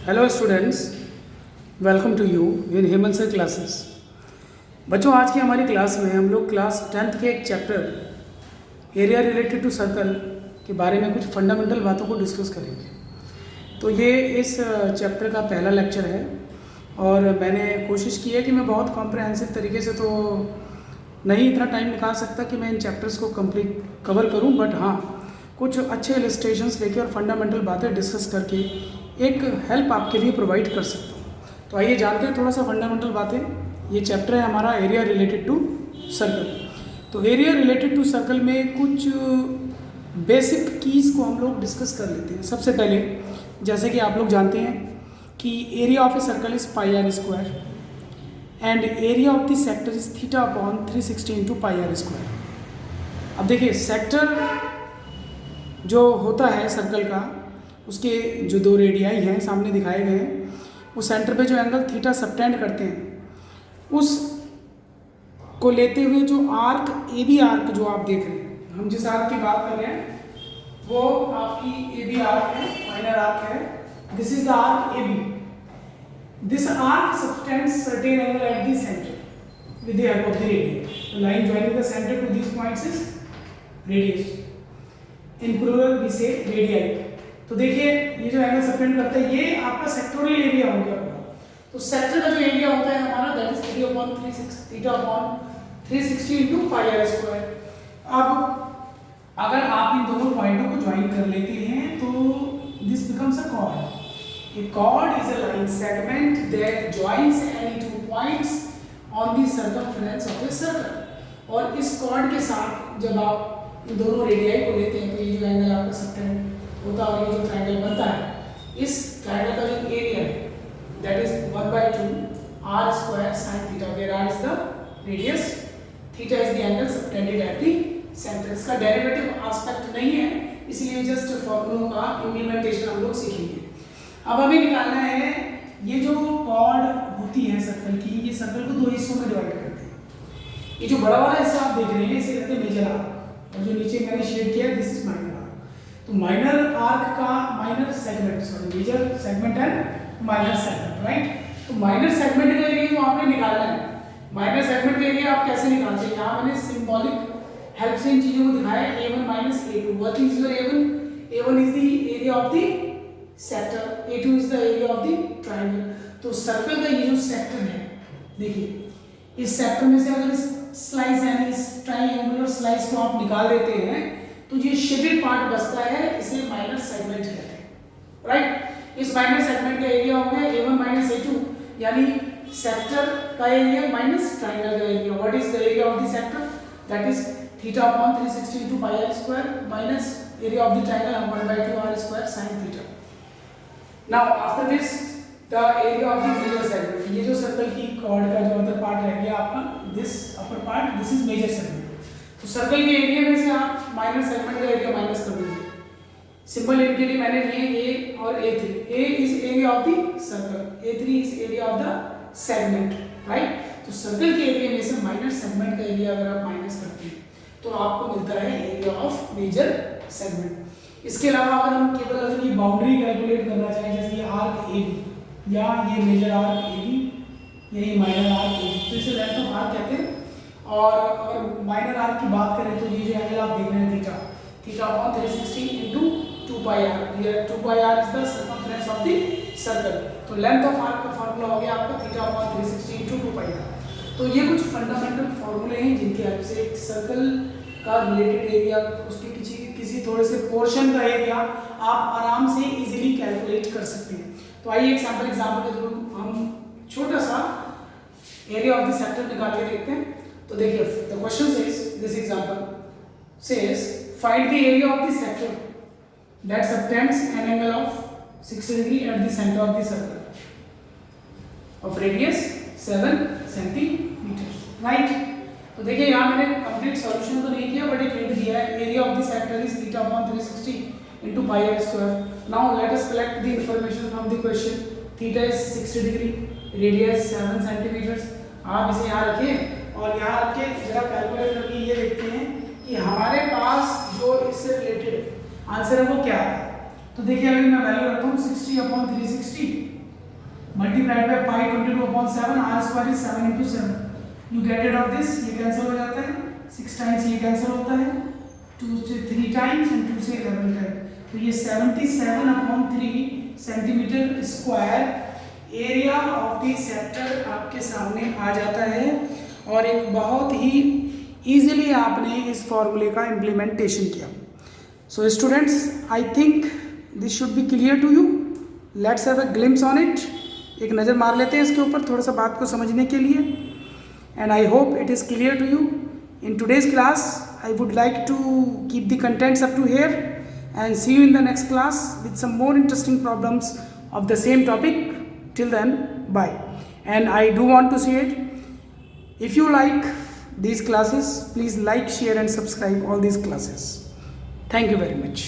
Hello students, welcome to you in Hemant sir classes. बच्चों, आज की हमारी क्लास में हम लोग क्लास 10th के एक chapter area related to circle के बारे में कुछ फंडामेंटल बातों को डिस्कस करेंगे। तो ये इस चैप्टर का पहला लेक्चर है और मैंने कोशिश की है कि मैं बहुत कॉम्प्रहेंसिव तरीके से तो नहीं इतना टाइम निकाल सकता कि मैं इन चैप्टर्स को कंप्लीट कवर करूं, बट हाँ, कुछ अच्छे इलस्ट्रेशंस लेके और फंडामेंटल बातें डिस्कस करके एक हेल्प आपके लिए प्रोवाइड कर सकता हूँ। तो आइए जानते हैं थोड़ा सा फंडामेंटल बातें। ये चैप्टर है हमारा एरिया रिलेटेड टू सर्कल। तो एरिया रिलेटेड टू सर्कल में कुछ बेसिक कीज़ को हम लोग डिस्कस कर लेते हैं। सबसे पहले, जैसे कि आप लोग जानते हैं कि area of a circle is pi R square and area of the sector is theta upon 360 into pi R square. अब देखिए, सेक्टर जो होता है सर्कल का, उसके जो दो रेडियाई हैं सामने दिखाए गए हैं, उस सेंटर पे जो एंगल थीटा सबटेंड करते हैं, उस को लेते हुए जो आर्क ए बी आर्क जो आप देख रहे हैं, हम जिस आर्क की बात कर रहे हैं वो आपकी ए बी आर्क है, माइनर आर्क है। This is the arc A B. This arc subtends certain angle at the centre with the help of the radius. The line joining the centre to this points is radius. In plural we say radii. तो देखिए, ये जो angle subtend करता है ये आपका sectoral area हो गया पूरा। तो सेक्टर का जो एरिया होता है हमारा, that is theta upon 360 into pi R square. अब अगर आप इन दोनों पॉइंटों को ज्वाइन कर लेते हैं तो this becomes a chord. A chord is a line segment that joins any two points on the circumference of a circle. और इस कॉर्ड के साथ जब आप इन दोनों रेडियाई को लेते हैं तो ये जो एंगल आपका सबटेंड होता है और ये जो ट्रायंगल बनता है, इस ट्रायंगल का जो एरिया है that is 1/2 R square sine theta, where R is the radius, theta is the angle subtended at the centre. इसका डेरिवेटिव एस्पेक्ट नहीं है, इसलिए जस्ट फॉर्मूलों का इंप्लीमेंटेशन हम लोग सीखेंगे। अब हमें निकालना है ये जो कॉर्ड होती है सर्कल की, ये सर्कल को दो हिस्सों में डिवाइड करते हैं। ये जो बड़ा वाला हिस्सा आप देख रहे हैं इसे कहते हैं मेजर आर्क, और जो नीचे मैंने शेड किया है दिस इज माइनर आर्क। तो माइनर आर्क का minor segment, sorry major segment and minor segment, right. तो माइनर सेगमेंट का एरिया जो आपने निकालना है, माइनर सेगमेंट का एरिया आप कैसे निकालते हैं, यहाँ मैंने सिंबॉलिक हेल्प से इन चीजों को दिखाया है। a1 minus a2, what is your a1 is the area of the sector, a2 is the area of the triangle. तो सर्कल का ये जो सेक्टर है, देखिए इस सेक्टर में से अगर इस स्लाइस यानी इस ट्रायंगुलर स्लाइस को आप निकाल देते हैं तो ये शेडेड पार्ट बचता है, इसे माइनर सेगमेंट कहते हैं, राइट। इस माइनर सेगमेंट का एरिया हो गया a1 माइनस a2, यानी सेक्टर का एरिया माइनस ट्रायंगल का area. What is the area of the sector, that is theta upon 360 into pi R square minus area of the triangle 1/2 R square sine theta. Now after this the area of the major segment, ये जो circle की cord का जो other part रह गया आपका, this upper part, this is major segment. तो circle के एरिया में से आप माइनर सेगमेंट का एरिया माइनस कर दीजिए। सिंपल इनके लिए मैंने लिए a और a3। a is area of the circle, a3 is area of the segment, right. तो सर्कल के एरिया में से माइनर सेगमेंट का एरिया अगर आप माइनस करते हैं तो आपको मिलता है एरिया ऑफ मेजर सेगमेंट। इसके अलावा अगर हम केवल अगर ये बाउंड्री कैलकुलेट करना चाहें, जैसे ये आर्क AB या ये मेजर आर्क AB या ये माइनर आर्क AB, तो इसे लेंथ ऑफ आर्क कहते हैं। और अगर माइनर आर्क की बात करें तो ये जो एंगल आप देख रहे हैं theta upon 360 into 2 pi R, ये 2 pi R is the circumference of the circle. तो लेंथ ऑफ आर्क का फार्मूला हो गया आपका theta upon 360 into 2 pi R. तो ये कुछ फंडामेंटल फार्मूले हैं जिनकी हेल्प से एक सर्कल का रिलेटेड एरिया, उसके किसी थोड़े से पोर्शन का एरिया आप आराम से इजीली कैलकुलेट कर सकते हैं। तो आइए एक सैंपल एग्जांपल के थ्रू हम छोटा सा एरिया ऑफ द सेक्टर निकाल के देखते हैं। तो देखिए, the question is, this example says find the area of the sector that subtends an angle of 60 degree at the centre of the circle of radius 7 centimetre, right. तो देखिए, यहाँ मैंने कंप्लीट सॉल्यूशन तो नहीं किया बट एक hint दिया है। Area of the sector is theta upon 360 into pi R square. Now let us collect the information from the question. Theta is 60 degree, radius 7 centimetre. आप इसे यहाँ रखिए और यहाँ रख के जरा कैलकुलेट करके ये देखते हैं कि हमारे पास जो इससे रिलेटेड आंसर है वो क्या है। तो देखिए, अगर मैं वैल्यू रखता हूँ 60 upon 360 multiplied by pi 22/7, R square is 7 into 7. You get rid of this, ये कैंसिल हो जाता है, 6 टाइम्स ये कैंसिल होता है, 2 से 3 टाइम्स एंड 2 से 11 टाइम्स. तो ये 77/3 centimetre square area of the sector आपके सामने आ जाता है. और एक बहुत ही ईजिली आपने इस फॉर्मूले का इम्प्लीमेंटेशन किया. So students, I think this should be clear to you. Let's have a glimpse on it. एक नज़र मार लेते हैं इसके ऊपर थोड़ा सा बात को समझने के लिए. And I hope it is clear to you. In today's class I would like to keep the contents up to here and see you in the next class with some more interesting problems of the same topic. Till then, bye. And I do want to say it, if you like these classes, please like, share and subscribe all these classes. Thank you very much.